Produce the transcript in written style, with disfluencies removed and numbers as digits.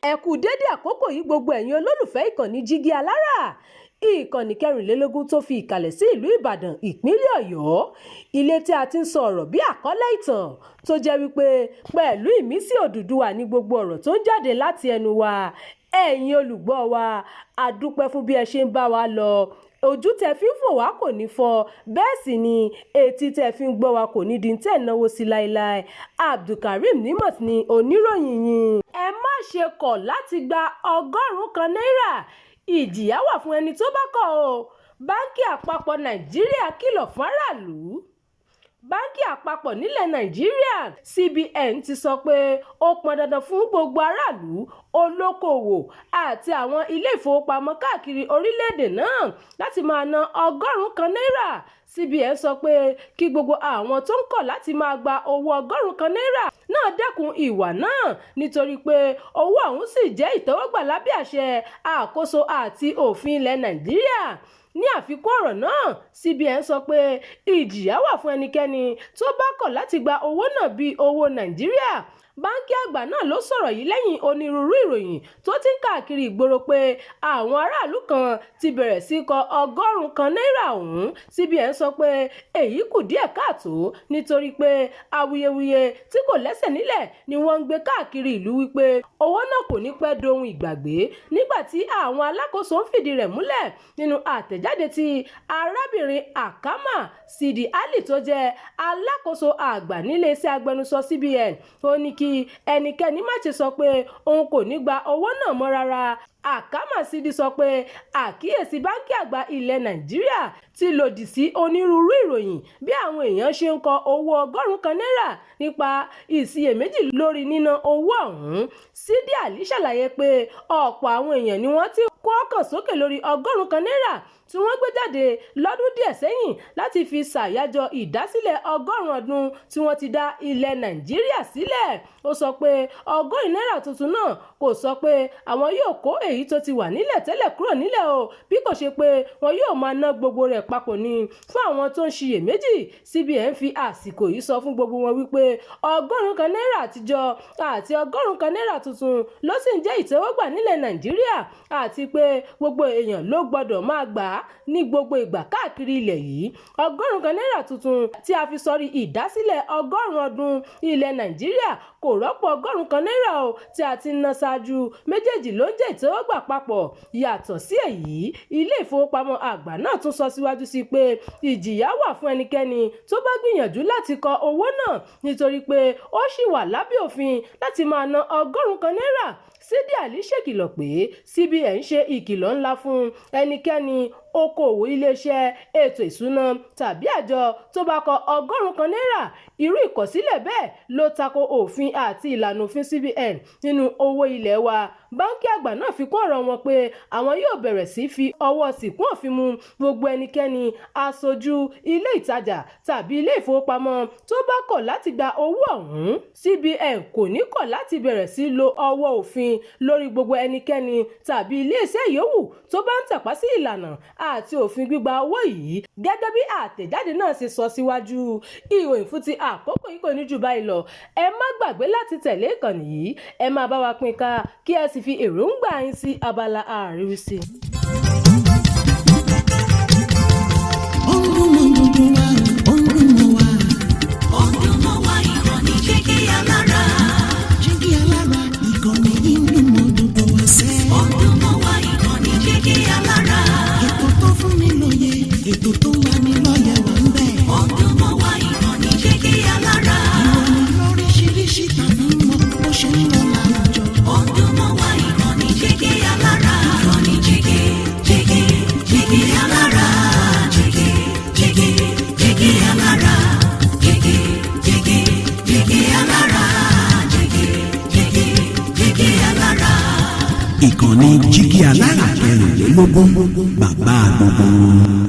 ẹ kú dédé àkókò yìí gbogbo ẹ̀yin olólùfẹ́ ìkànnì Jígí Alára, ìkànnì 24 tó fi ìkàlẹ̀ sí ìlú Ìbàdàn ìpínlẹ̀ Ọ̀yọ́, ilé tí a ti ń sọ ọ̀rọ̀ bí àkọ́lé ìtàn tó jẹ́ wípé pẹ̀lú ìmísí Odùduwà ní gbogbo ọ̀rọ̀ tó ń jáde láti ẹnu wa. Ẹ̀yin olùgbọ́ wa, a dúpẹ́ fún bí ẹ ṣe ń bá wa lọ. Ojú tẹ́ fi ń fò wá kò ní fọ́, bẹ́ẹ̀ sì ni etí tẹ́ fi ń gbọ́ wa kò ní di tẹ́ náwó sí láéláé. Abdulkareem Nimot ni oníròyìn yín. Ẹ má ṣe kọ̀ láti gba 100 kan náírà. Ìjìyà wà fún ẹni tó bá kọ̀ o. Báńkì àpapọ̀ Nàìjíríà kìlọ̀ fún aráàlú. Báńkì àpapọ̀ nílẹ̀ Nàìjíríà CBN ti sọ pé ó pọn dandan fún gbogbo aráàlú, olókoòwò àti àwọn ilé ìfowópamọ́ káàkiri orílẹ̀-èdè náà láti máa ná 100 kan náírà. CBN sọ pé kí gbogbo àwọn tó ń kọ̀ láti máa gba owó 100 kan náírà náà dẹ́kun ìwà náà, nítorí pé owó ọ̀hún sì jẹ́ ìtẹ́wọ́gbà lábẹ́ àṣẹ àkóso àti òfin ilẹ̀ Nàìjíríà. Ní àfikún ọ̀rọ̀ náà, CBN sọ pé ìjìyà wà fún ẹnikẹ́ni tó bá kọ̀ láti gba owó náà bíi owó Nàìjíríà. Báńkì àgbà náà ló sọ̀rọ̀ yìí lẹ́yìn onírúurú ìròyìn tó ti ń káàkiri ìgboro pé àwọn aráàlú kan ti bẹ̀rẹ̀ sí kọ 100 kan náírà ọ̀hún. CBN sọ pé èyí kù díẹ̀ káàtó, nítorí pé awuyewuye tí kò lẹ́sẹ̀ nílẹ̀ ni wọ́n ń gbé káàkiri ìlú wípé owó náà kò ní pẹ́ dohun ìgbàgbé, nígbà tí àwọn alákòóso ń fìdí rẹ̀ múlẹ̀ nínú àtẹ̀jáde tí arábìnrin Akama Sidi Ali tó jẹ́ alákòóso àgbà nílé iṣẹ́ agbẹnusọ CBN ó ní kí ẹnikẹ́ni má ṣe sọ pé òun kò ní gba owó náà mọ́ rárá. Akama Sidi sọ pé àkíyèsí báńkì àgbà ilẹ̀ Nàìjíríà ti lòdì sí onírúurú ìròyìn bí àwọn èèyàn ṣe ń kọ owó 100 kan náírà nípa ìsiyèméjì lórí níná owó ọ̀hún. Sidi Ali ṣàlàyé pé ọ̀pọ̀ àwọn èèyàn ni wọ́n ti kó ọkàn sókè lórí 100 kan náírà tí wọ́n gbé jáde lọ́dún díẹ̀ sẹ́yìn láti fi ṣàyájọ́ ìdásílẹ̀ 100 ọdún tí wọ́n ti dá ilẹ̀ Nàìjíríà sílẹ̀. Ó sọ pé 100 náírà tuntun náà kò sọ pé àwọn yóò kó èyí tó ti wà nílẹ̀ tẹ́lẹ̀ kúrò nílẹ̀ o, bí kò ṣe pé wọn yóò máa ná gbogbo rẹ̀ papọ̀ ni. Fún àwọn tó ń ṣiyèméjì, CBN fi àsìkò yìí sọ fún gbogbo wọn wípé 100 kan náírà àtijọ́ àti 100 kan náírà tuntun ló sì ń jẹ́ ìtẹ́wọ́gbà nílẹ̀ Nàìjíríà, àti pé gbogbo èèyàn ló gbọ́dọ̀ máa gbà á ní gbogbo ìgbà káàkiri ilẹ̀ yìí. 100 kan náírà tuntun tí a fi sọrí ìdásílẹ̀ 100 ọdún ilẹ̀ Nàìjíríà kò rọ́pò 100 kan náírà o tí a ti ná ṣáájú. Méjèèjì ló ń jẹ́ ìtẹ́wọ́gbà papọ̀. Yàtọ̀ sí èyí, ilé ìfowópamọ́ àgbà náà tún sọ síwájú sí pé ìjìyà wà fún ẹnikẹ́ni tó bá gbìyànjú láti kọ owó náà, nítorí pé ó ṣì wà lábẹ́ òfin láti máa ná 100 kan náírà. Sidi Ali ṣèkìlọ̀ pé CBN ṣe ìkìlọ̀ ńlá fún ẹnikẹ́ni, okòwò, iléeṣẹ́ ètò ìṣúná tàbí àjọ tó bá kọ 100 kan náírà. Irú ìkọ̀sílẹ̀ bẹ́ẹ̀ ló tako òfin àti ìlànà òfin CBN nínú owó ilé wa. Báńkì àgbà náà fi kún ọ̀rọ̀ wọn pé àwọn yóò bẹ̀rẹ̀ sí fi ọwọ́ sìnkún òfin mú gbogbo ẹnikẹ́ni, aṣojú ilé ìtajà tàbí ilé ìfowópamọ́ tó bá kọ̀ láti gba owó ọ̀hún. CBN kò ní kọ̀ láti bẹ̀rẹ̀ sí lo ọwọ́ òfin lórí gbogbo ẹnikẹ́ni tàbí iléeṣẹ́ yòówù tó bá ń tàpá sí ìlànà àti òfin gbígba owó yìí, gẹ́gẹ́ bí àtẹ̀jáde náà ṣe sọ síwájú. Ìròyìn fún ti àkókò yìí kò ní jù báyìí lọ. Ẹ má gbàgbé láti tẹ̀lé ìkànnì yìí, ẹ máa bá wa pín ká, kí ẹ sì fi èròǹgbà yín sí abala àríwísí. Ìkànnì Jígí Alára 24, bàbá gbogbo.